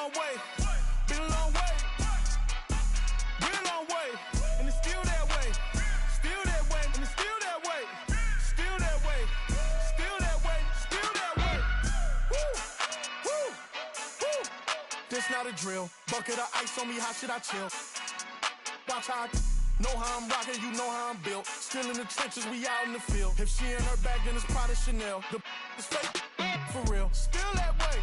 long way. Been a long way. Been a long way. And it's still that way. Still that way. And it's still that way. Still that way. Still that way. Still that way. Woo! Woo! Woo! This not a drill. Bucket of ice on me, how should I chill? Watch how I know how I'm rocking, you know how I'm built. Still in the trenches, we out in the field. If she in her bag, then it's Prada Chanel. The is fake, for real. Still that way.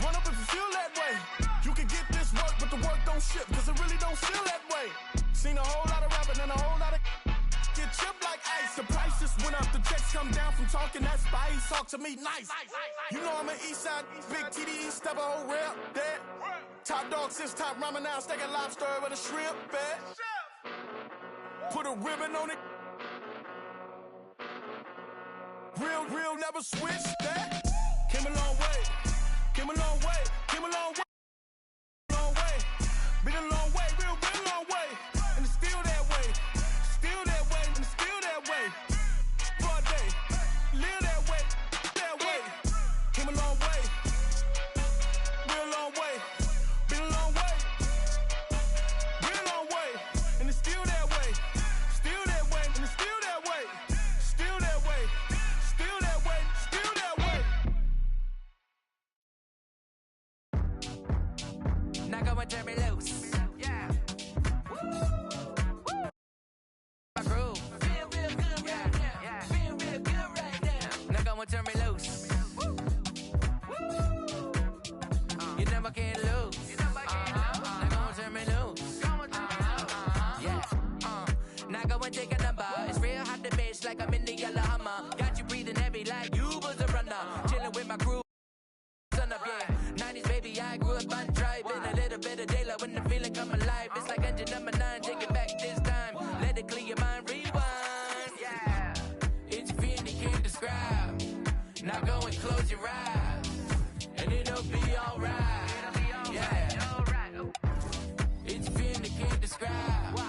Run up if you feel that way. You can get this work, but the work don't ship, cause it really don't feel that way. Seen a whole lot of rapping and a whole lot of get chipped like ice. The price just went up, the checks come down from talking that spice. Talk to me nice. You know I'm an east side, big TDE, step a whole rep, that. Top dog since top ramen now, steak and lobster with a shrimp, fat. Put a ribbon on it. Real, never switch that. Came a long way. Came a long way. Came a long way. Long way. Been a long way. Real long way. And it's still that way. Still that way. And it's still that way. For a day. Live that way. That way. Came a long way. Real long way. Been a long way. Real long way. And it's still that way. Still that way. And it's still that way. Still that way. Still that way. Still that way. Now go and turn me loose. Yeah. My groove. Feel real good right now. Yeah. Feel real good right now. Now go and turn me loose. You never can lose. Now go and turn me loose. Yeah. Now go and take a number. It's real hot to bitch like I'm in the yellow Hummer. Got you breathing heavy like you was a runner. Chilling with my crew. Son up, yeah. 90s baby, I grew up on driving. A little bit of daylight when the feeling come alive. It's like engine number 9, take it back this time. Let it clear your mind, rewind. Yeah. It's a feeling you can't describe. Now go and close your eyes, and it'll be alright. Yeah. It's a feeling you can't describe.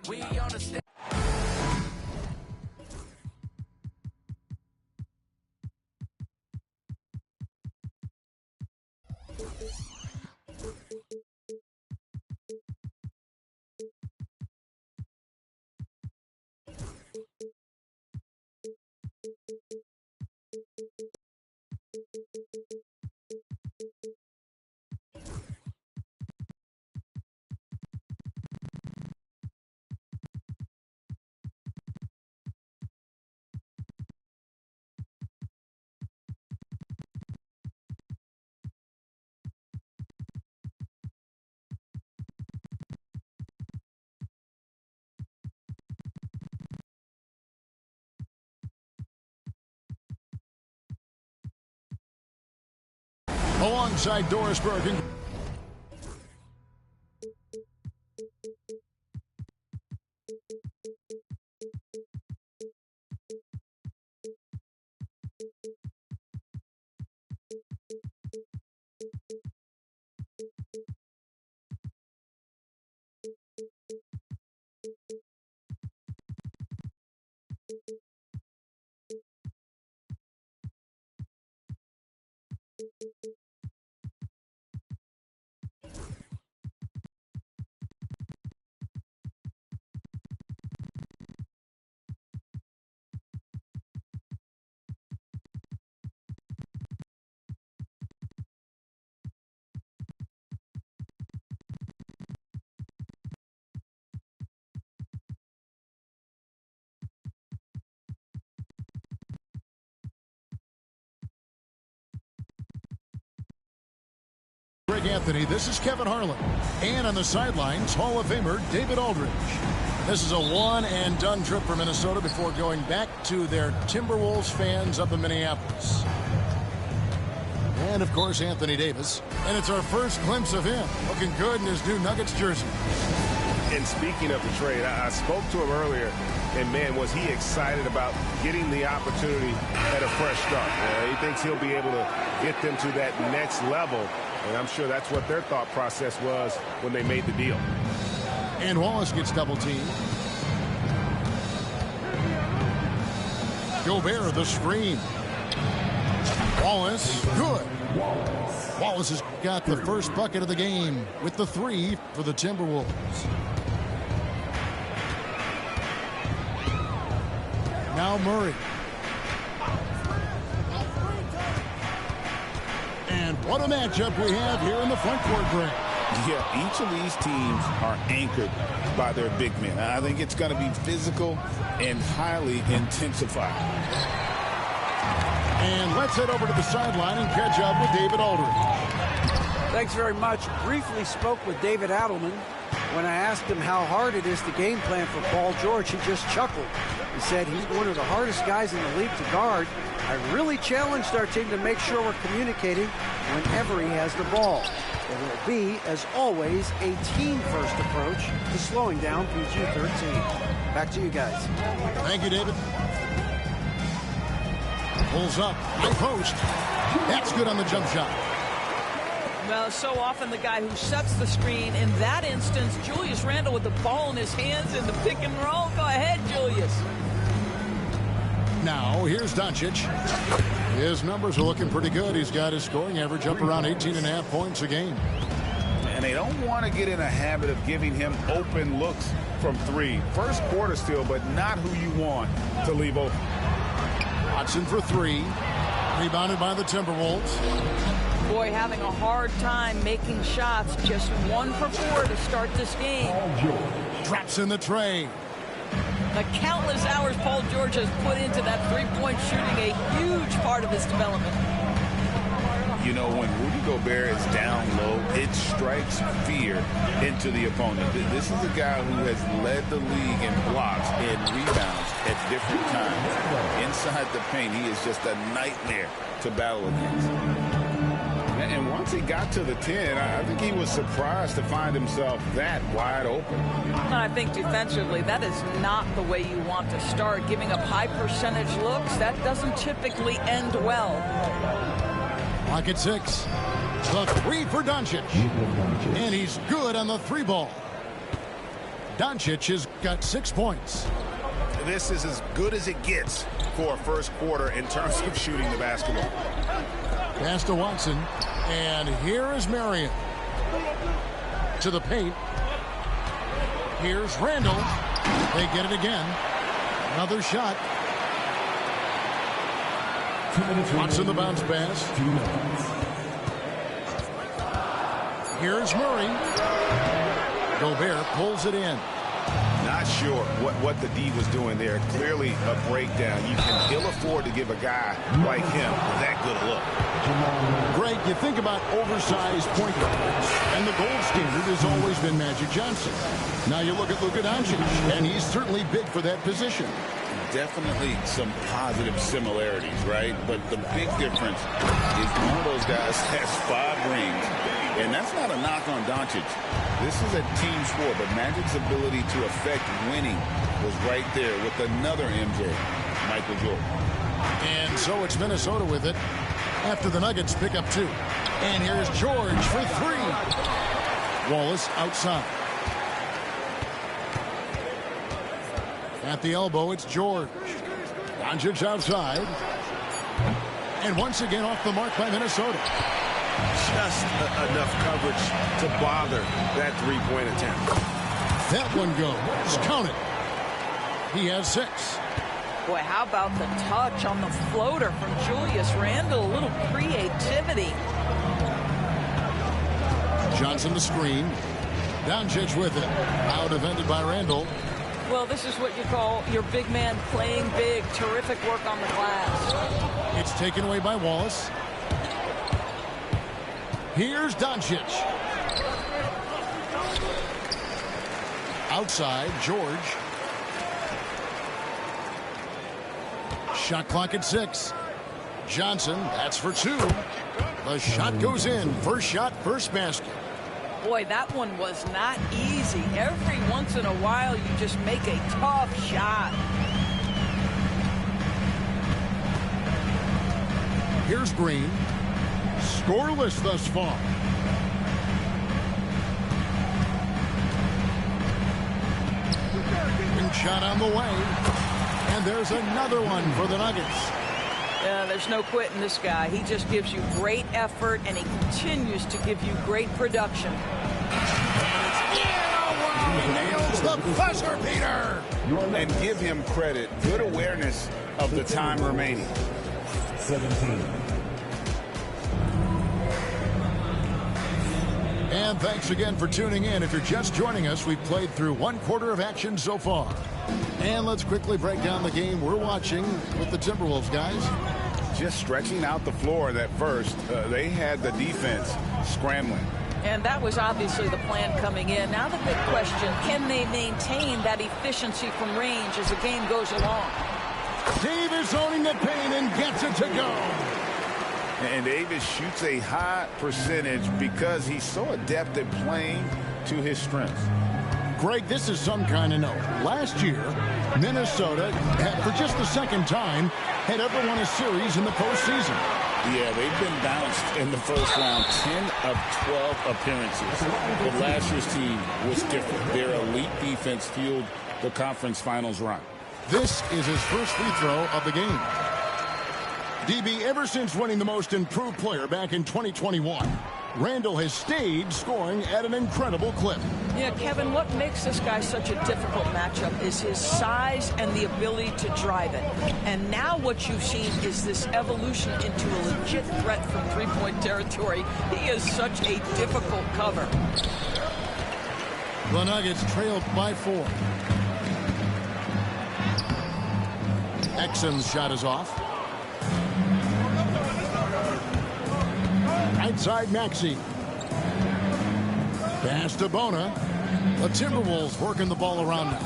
We on the step. Alongside Doris Bergen. Greg Anthony, this is Kevin Harlan. And on the sidelines, Hall of Famer David Aldridge. This is a one-and-done trip for Minnesota before going back to their Timberwolves fans up in Minneapolis. And, of course, Anthony Davis. And it's our first glimpse of him, looking good in his new Nuggets jersey. And speaking of the trade, I spoke to him earlier, and, man, was he excited about getting the opportunity at a fresh start. He thinks he'll be able to get them to that next level, and I'm sure that's what their thought process was when they made the deal. And Wallace gets double-teamed. Gobert, the screen. Wallace, good. Wallace has got the first bucket of the game with the 3 for the Timberwolves. Now Murray. And what a matchup we have here in the front court, Greg. Yeah, each of these teams are anchored by their big men. I think it's going to be physical and highly intensified. And let's head over to the sideline and catch up with David Aldridge. Thanks very much. Briefly spoke with David Adelman. When I asked him how hard it is to game plan for Paul George, he just chuckled. He said he's one of the hardest guys in the league to guard. I really challenged our team to make sure we're communicating whenever he has the ball. It will be, as always, a team-first approach to slowing down PG-13. Back to you guys. Thank you, David. Pulls up, high post. That's good on the jump shot. Well, so often the guy who sets the screen. In that instance, Julius Randle with the ball in his hands in the pick and roll. Go ahead, Julius. Now, here's Doncic. His numbers are looking pretty good. He's got his scoring average up around 18.5 points a game. And they don't want to get in a habit of giving him open looks from 3. First quarter still, but not who you want to leave open. Watson for 3. Rebounded by the Timberwolves. Boy, having a hard time making shots. Just 1 for 4 to start this game. Drops in the tray. The countless hours Paul George has put into that three-point shooting, a huge part of his development. You know, when Rudy Gobert is down low, it strikes fear into the opponent. This is a guy who has led the league in blocks and rebounds at different times. Inside the paint, he is just a nightmare to battle against. And once he got to the 10, I think he was surprised to find himself that wide open. And I think defensively, that is not the way you want to start. Giving up high percentage looks, that doesn't typically end well. Clock at 6. The 3 for Doncic. And he's good on the 3 ball. Doncic has got 6 points. This is as good as it gets for a first quarter in terms of shooting the basketball. Pass to Watson. And here is Marion. To the paint. Here's Randle. They get it again. Another shot. Watson the bounce pass. Here's Murray. Gobert pulls it in. Not sure what the D was doing there. Clearly a breakdown. You can ill afford to give a guy like him that good a look. Greg, you think about oversized point guards, and the gold standard has always been Magic Johnson. Now you look at Luka Doncic, and he's certainly big for that position. Definitely some positive similarities, right? But the big difference is one of those guys has 5 rings, and that's not a knock on Doncic. This is a team sport, but Magic's ability to affect winning was right there with another MJ, Michael Jordan. And so it's Minnesota with it after the Nuggets pick up 2. And here's George for 3. Wallace outside. At the elbow, it's George. Doncic outside. And once again off the mark by Minnesota. Just enough coverage to bother that three-point attempt. That one goes. Count it. He has 6. Boy, how about the touch on the floater from Julius Randle? A little creativity. Johnson the screen. Doncic with it. Out defended by Randle. Well, this is what you call your big man playing big. Terrific work on the glass. It's taken away by Wallace. Here's Doncic. Outside, George. Shot clock at 6. Johnson, that's for 2. The shot goes in. First shot, first basket. Boy, that one was not easy. Every once in a while, you just make a tough shot. Here's Green. Scoreless thus far. Green shot on the way. And there's another one for the Nuggets. There's no quitting this guy. He just gives you great effort, and he continues to give you great production. Nails the buzzer beater. And give him credit. Good awareness of the time remaining. 17. And thanks again for tuning in. If you're just joining us, we've played through 1/4 of action so far. And let's quickly break down the game we're watching with the Timberwolves, guys. Just stretching out the floor at first. They had the defense scrambling. And that was obviously the plan coming in. Now the big question, can they maintain that efficiency from range as the game goes along? Davis owning the paint and gets it to go. And Davis shoots a high percentage because he's so adept at playing to his strengths. Greg, this is some kind of note. Last year, Minnesota, for just the second time, had ever won a series in the postseason. Yeah, they've been bounced in the first round 10 of 12 appearances. But last year's team was different. Their elite defense fueled the conference finals run. This is his first free throw of the game. DB, ever since winning the most improved player back in 2021, Randall has stayed scoring at an incredible clip. Yeah, Kevin, what makes this guy such a difficult matchup is his size and the ability to drive it. And now what you've seen is this evolution into a legit threat from three-point territory. He is such a difficult cover. The Nuggets trailed by 4. Exum's shot is off. Outside Maxey. Pass to Bona. The Timberwolves working the ball around now.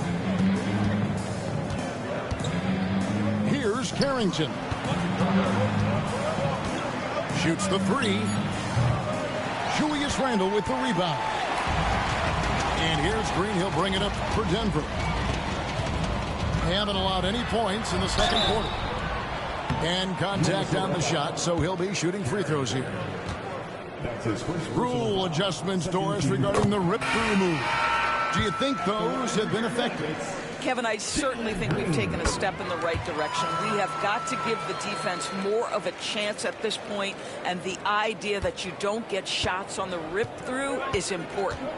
Here's Carrington. Shoots the 3. Julius Randle with the rebound. And here's Green. He'll bring it up for Denver. They haven't allowed any points in the second quarter. And contact on the shot, so he'll be shooting free throws here. Rule adjustments, Doris, regarding the rip-through move. Do you think those have been effective? Kevin, I certainly think we've taken a step in the right direction. We have got to give the defense more of a chance at this point, and the idea that you don't get shots on the rip-through is important.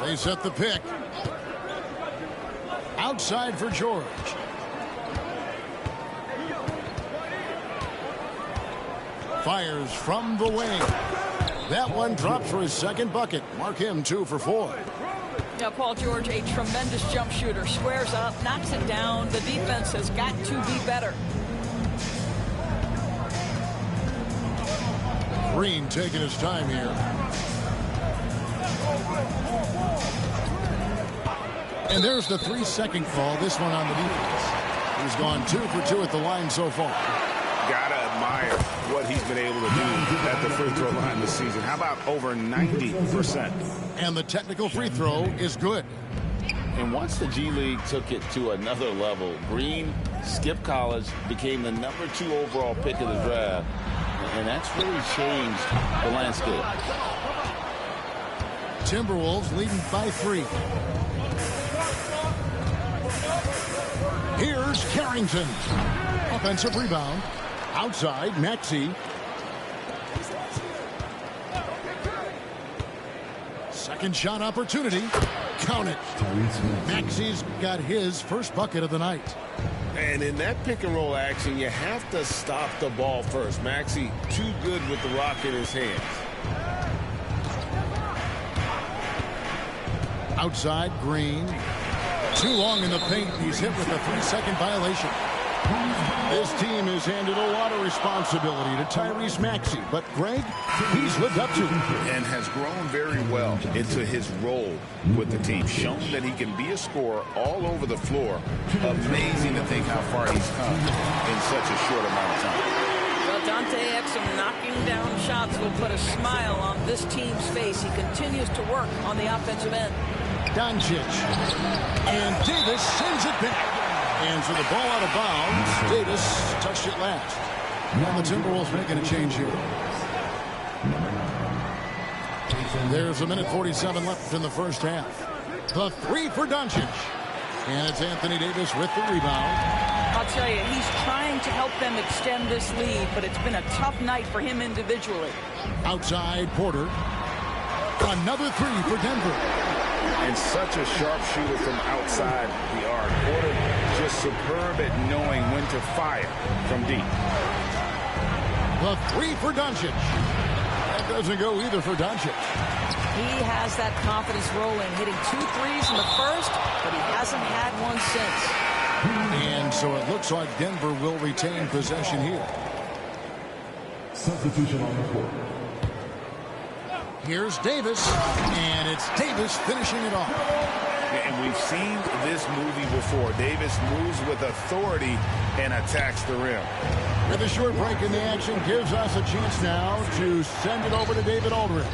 They set the pick. Outside for George. Fires from the wing. That one drops for his second bucket. Mark him 2 for 4. Now, Paul George, a tremendous jump shooter. Squares up, knocks it down. The defense has got to be better. Green taking his time here. And there's the 3-second call. This one on the defense. He's gone 2 for 2 at the line so far. Gotta admire what he's been able to do at the free throw line this season. How about over 90%? And the technical free throw is good. And once the G League took it to another level, Green skipped college, became the number 2 overall pick of the draft. And that's really changed the landscape. Timberwolves leading by 3. Here's Carrington. Offensive rebound. Outside, Maxey. Second shot opportunity. Count it. Maxey's got his first bucket of the night. And in that pick and roll action, you have to stop the ball first. Maxey too good with the rock in his hands. Outside, Green. Too long in the paint. He's hit with a 3-second violation. This team has handed a lot of responsibility to Tyrese Maxey, but Greg, he's lived up to it. And has grown very well into his role with the team, shown that he can be a scorer all over the floor. Amazing to think how far he's come in such a short amount of time. Well, Dante Exum knocking down shots will put a smile on this team's face. He continues to work on the offensive end. Doncic. And Davis sends it back. And so the ball out of bounds. Davis touched it last. And the Timberwolves making a change here. There's 1:47 left in the first half. The 3 for Doncic. And it's Anthony Davis with the rebound. I'll tell you, he's trying to help them extend this lead, but it's been a tough night for him individually. Outside Porter. Another three for Denver. And such a sharpshooter from outside the arc. Porter just superb at knowing when to fire from deep. The three for Doncic. That doesn't go either for Doncic. He has that confidence rolling, hitting 2 threes in the first, but he hasn't had one since. And so it looks like Denver will retain possession here. Substitution on the court. Here's Davis, and it's Davis finishing it off. And we've seen this movie before. Davis moves with authority and attacks the rim. With a short break in the action, gives us a chance now to send it over to David Aldridge.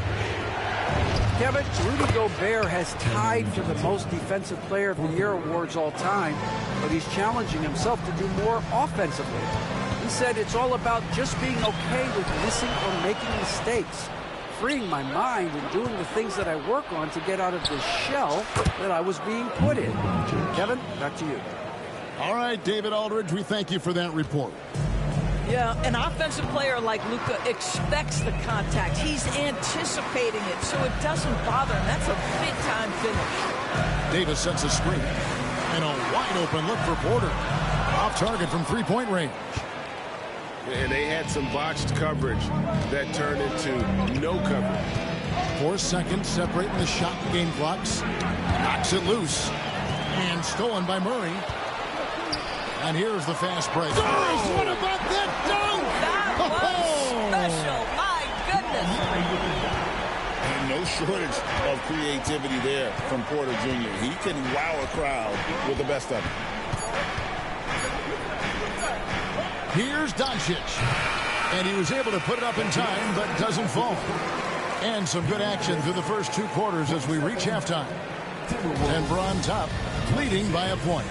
Kevin, Rudy Gobert has tied for the most defensive player of the year awards all time, but he's challenging himself to do more offensively. He said it's all about just being okay with missing or making mistakes, freeing my mind and doing the things that I work on to get out of this shell that I was being put in. Kevin, back to you. All right, David Aldridge, we thank you for that report. Yeah, an offensive player like Luka expects the contact. He's anticipating it, so it doesn't bother him. That's a big-time finish. Davis sets a screen. And a wide-open look for Porter. Off target from three-point range. And they had some botched coverage that turned into no coverage. 4 seconds separating the shot and game clocks. Knocks it loose. And stolen by Murray. And here's the fast break. Oh, what about that dunk? That was special. My goodness. And no shortage of creativity there from Porter Jr. He can wow a crowd with the best of it. Here's Doncic. And he was able to put it up in time, but doesn't fall. And some good action through the first 2 quarters as we reach halftime. Denver on top, leading by a point.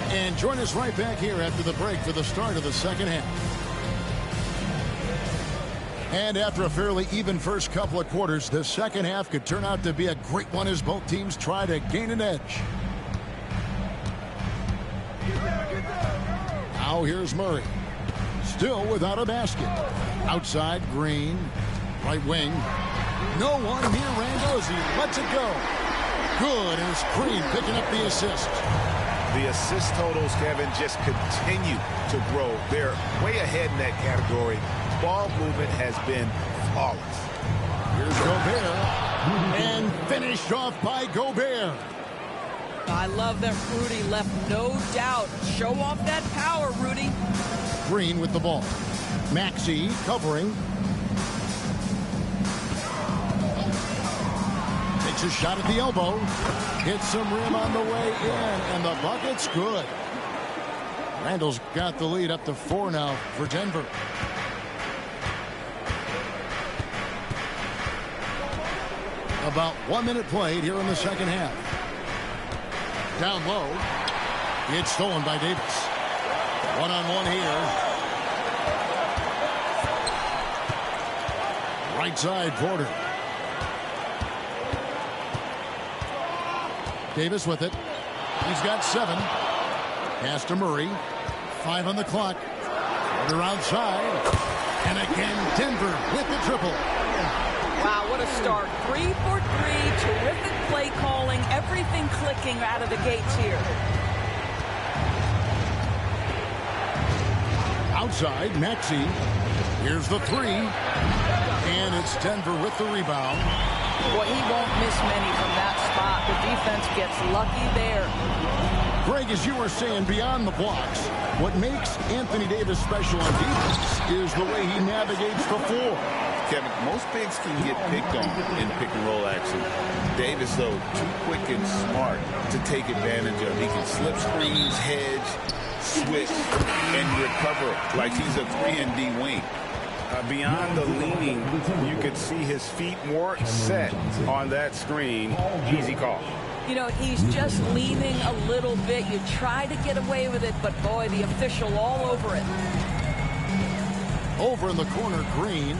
And join us right back here after the break for the start of the second half. And after a fairly even first couple of quarters, the second half could turn out to be a great one as both teams try to gain an edge. Now here's Murray. Still without a basket. Outside, Green. Right wing. No one near Randozzi. Lets it go. Good. Here's Green picking up the assist. The assist totals, Kevin, just continue to grow. They're way ahead in that category. Ball movement has been flawless. Here's Gobert. And finished off by Gobert. I love that Rudy left no doubt. Show off that power, Rudy. Green with the ball. Maxey covering. Takes a shot at the elbow. Hits some rim on the way in, and the bucket's good. Randall's got the lead up to 4 now for Denver. About 1 minute played here in the second half. Down low. It's stolen by Davis. One-on-one here. Right side, Porter. Davis with it. He's got 7. Pass to Murray. 5 on the clock. Porter outside. And again, Denver with the triple. Wow, what a start. 3 for 3. Terrific play calling. Everything clicking out of the gates here. Outside, Maxey. Here's the 3. And it's Denver with the rebound. Boy, he won't miss many from that spot. The defense gets lucky there. Greg, as you were saying, beyond the blocks, what makes Anthony Davis special on defense is the way he navigates the floor. Kevin, most bigs can get picked on in pick-and-roll action. Davis, though, too quick and smart to take advantage of. He can slip screens, hedge, switch, and recover like he's a 3-and-D wing. Beyond the leaning, you could see his feet more set on that screen. Easy call. You know, he's just leaning a little bit. You try to get away with it, but boy, the official all over it. Over in the corner, Green.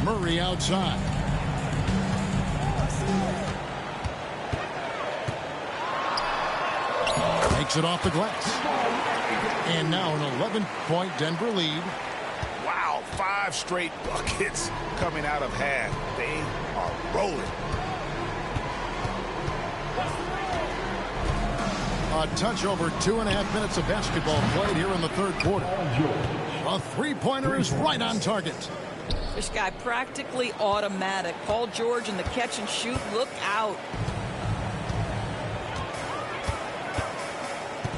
Murray outside. Takes it off the glass. And now an 11-point Denver lead. Wow, 5 straight buckets coming out of half. They are rolling. A touch over 2.5 minutes of basketball played here in the third quarter. A three-pointer is right on target. This guy practically automatic. Paul George in the catch and shoot. Look out.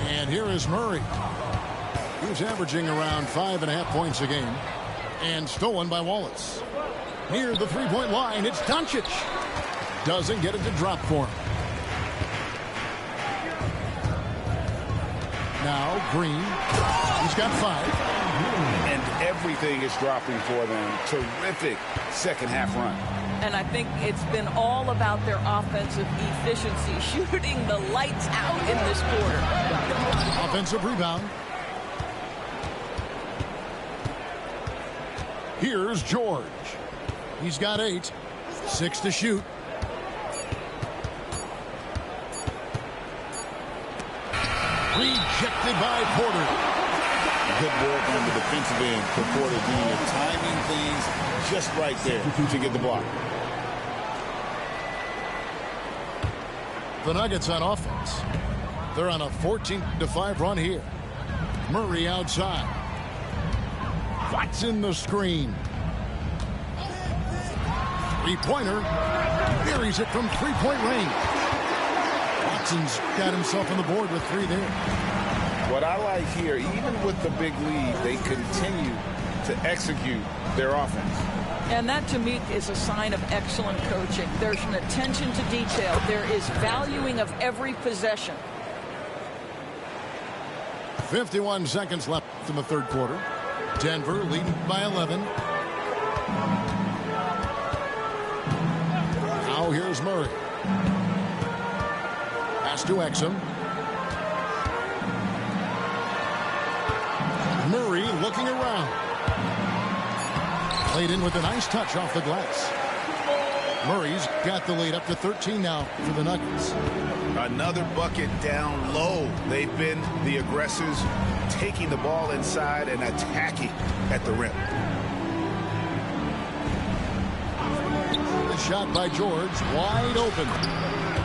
And here is Murray. He's averaging around 5.5 points a game. And stolen by Wallace. Near the three-point line, it's Doncic. Doesn't get it to drop for him. Now Green. He's got 5. And everything is dropping for them. Terrific second half run. And I think it's been all about their offensive efficiency, shooting the lights out in this quarter. Offensive rebound. Here's George. He's got 8. 6 to shoot. Rejected by Porter. Good work on the defensive end for Porter Jr. Timing things just right there to get the block. The Nuggets on offense. They're on a 14-5 run here. Murray outside. Watson the screen. Three-pointer. Buries it from three-point range. Watson's got himself on the board with 3 there. What I like here, even with the big lead, they continue to execute their offense. And that, to me, is a sign of excellent coaching. There's an attention to detail. There is valuing of every possession. 51 seconds left in the third quarter. Denver leading by 11. Now here's Murray. Pass to Exum. Murray looking around. Played in with a nice touch off the glass. Murray's got the lead up to 13 now for the Nuggets. Another bucket down low. They've been the aggressors, taking the ball inside and attacking at the rim. The shot by George, wide open.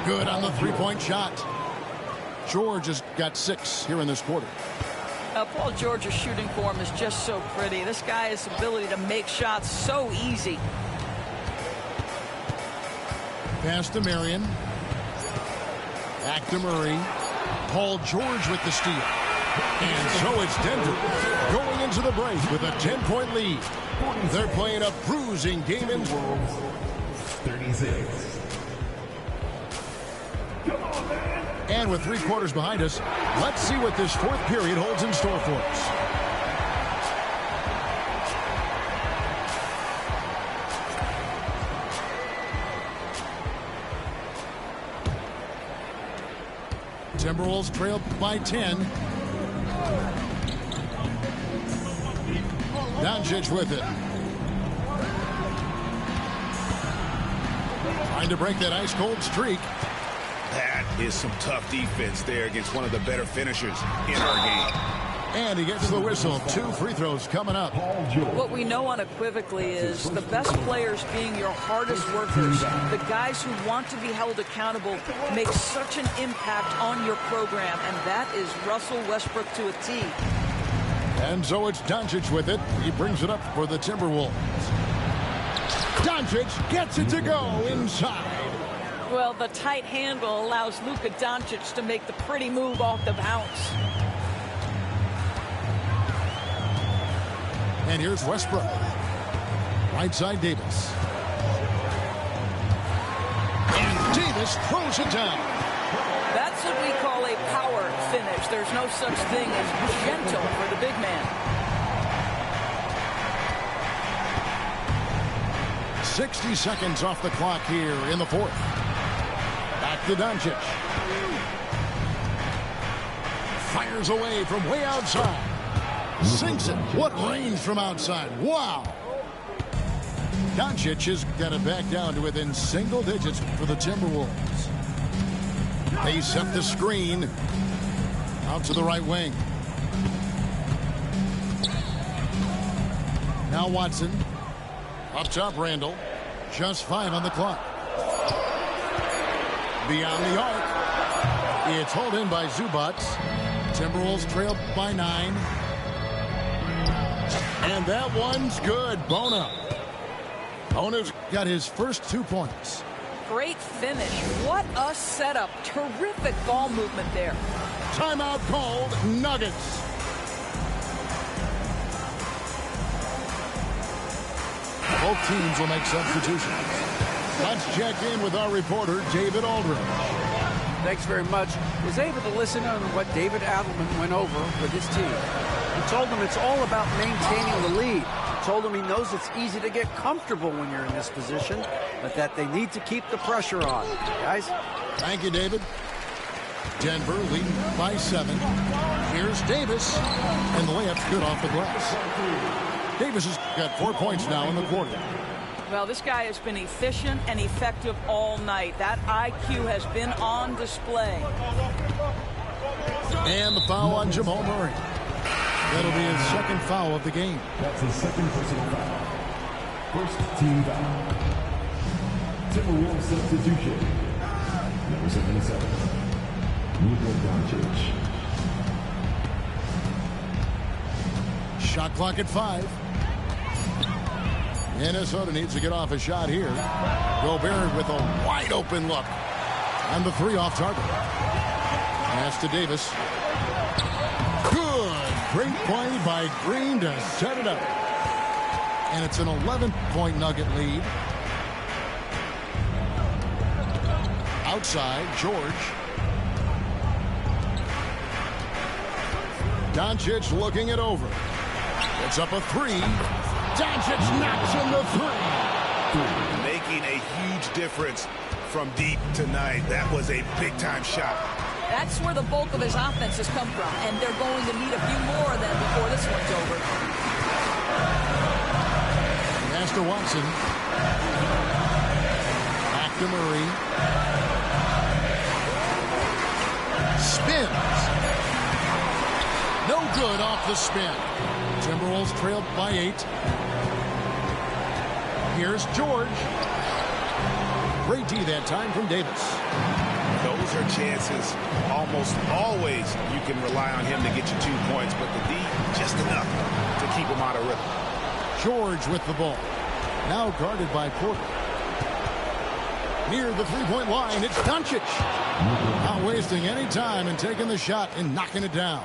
Good on the three-point shot. George has got 6 here in this quarter. Paul George's shooting form is just so pretty. This guy has the ability to make shots so easy. Pass to Marion. Back to Murray. Paul George with the steal. And so it's Denver going into the break with a 10-point lead. They're playing a bruising game in 36. And with 3 quarters behind us, let's see what this fourth period holds in store for us. Timberwolves trail by 10. Doncic with it. Trying to break that ice-cold streak. That is some tough defense there against one of the better finishers in our game. And he gets the whistle. 2 free throws coming up. What we know unequivocally is the best players being your hardest workers, the guys who want to be held accountable, make such an impact on your program, and that is Russell Westbrook to a T. And so it's Doncic with it. He brings it up for the Timberwolves. Doncic gets it to go inside. Well, the tight handle allows Luka Doncic to make the pretty move off the bounce. And here's Westbrook. Right side Davis. And Davis throws it down. That's what we call a power finish. There's no such thing as gentle for the big man. 60 seconds off the clock here in the fourth. Back to Doncic. Fires away from way outside. Sinks it. What range from outside. Wow. Doncic has got it back down to within single digits for the Timberwolves. They set the screen. Out to the right wing. Now Watson. Up top, Randall. Just 5 on the clock. Beyond the arc. It's hauled in by Zubac. Timberwolves trail by 9. And that one's good. Bona. Bona's got his first 2 points. Great finish. What a setup. Terrific ball movement there. Timeout called. Nuggets. Both teams will make substitutions. Let's check in with our reporter, David Aldridge. Thanks very much. Was able to listen on what David Adelman went over with his team. He told them it's all about maintaining the lead. He told them he knows it's easy to get comfortable when you're in this position, but that they need to keep the pressure on. Guys? Thank you, David. Denver leading by 7. Here's Davis, and the layup's good off the glass. Davis has got 4 points now in the quarter. Well, this guy has been efficient and effective all night. That IQ has been on display. And the foul on Jamal Murray. That'll be his second foul of the game. That's his second personal foul. First team foul. Timberwolves substitution. Number 77. Luka Doncic. Shot clock at 5. Minnesota needs to get off a shot here. Gobert with a wide open look. And the 3 off target. Pass to Davis. Good. Great play by Green to set it up. And it's an 11-point Nugget lead. Outside, George. Doncic looking it over. It's up a 3. Doncic knocks in the 3. Making a huge difference from deep tonight. That was a big-time shot. That's where the bulk of his offense has come from, and they're going to need a few more of them before this one's over. Pass to Watson. Back to Murray. Spins. No good off the spin. Timberwolves trailed by 8. Here's George. Great D that time from Davis. Those are chances almost always you can rely on him to get you 2 points, but the D just enough to keep him out of rhythm. George with the ball. Now guarded by Porter. Near the 3-point line, it's Doncic. Not wasting any time and taking the shot and knocking it down.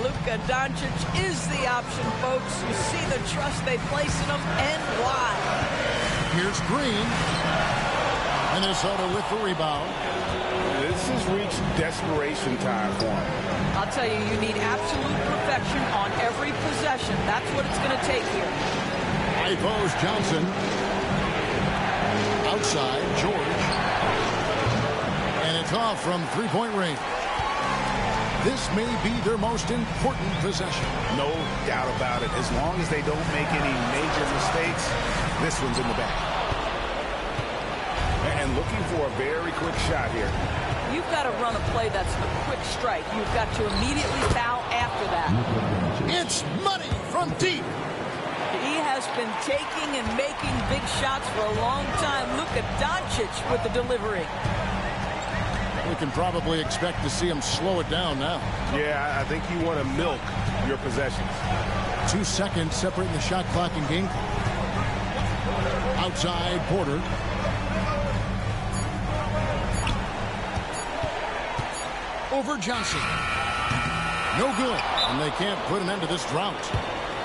Luka Doncic is the option, folks. You see the trust they place in him and why. Here's Green. Minnesota with the rebound. This has reached desperation time for him. I'll tell you, you need absolute perfection on every possession. That's what it's going to take here. High post Johnson. Outside, George. And it's off from 3-point range. This may be their most important possession. No doubt about it. As long as they don't make any major mistakes, this one's in the bag. And looking for a very quick shot here. You've got to run a play that's a quick strike. You've got to immediately foul after that. It's money from deep. He has been taking and making big shots for a long time. Luka Doncic with the delivery. We can probably expect to see him slow it down now. Yeah, I think you want to milk your possessions. 2 seconds separating the shot clock and game clock. Outside, Porter. Over Johnson. No good. And they can't put an end to this drought.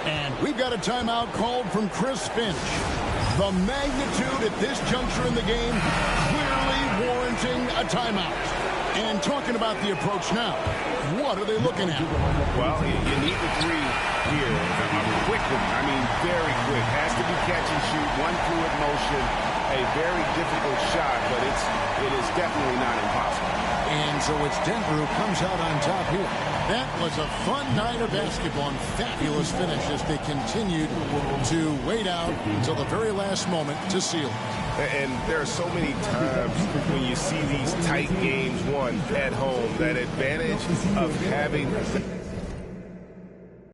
And we've got a timeout called from Chris Finch. The magnitude at this juncture in the game clearly warranting a timeout. And talking about the approach now, what are they looking at? Well, you need the 3 here. A quick one. I mean, very quick. Has to be catch and shoot. One fluid motion. A very difficult shot, but it is definitely not impossible. And so it's Denver who comes out on top here. That was a fun night of basketball and fabulous finish as they continued to wait out until the very last moment to seal it. And there are so many times when you see these tight games won at home, that advantage of having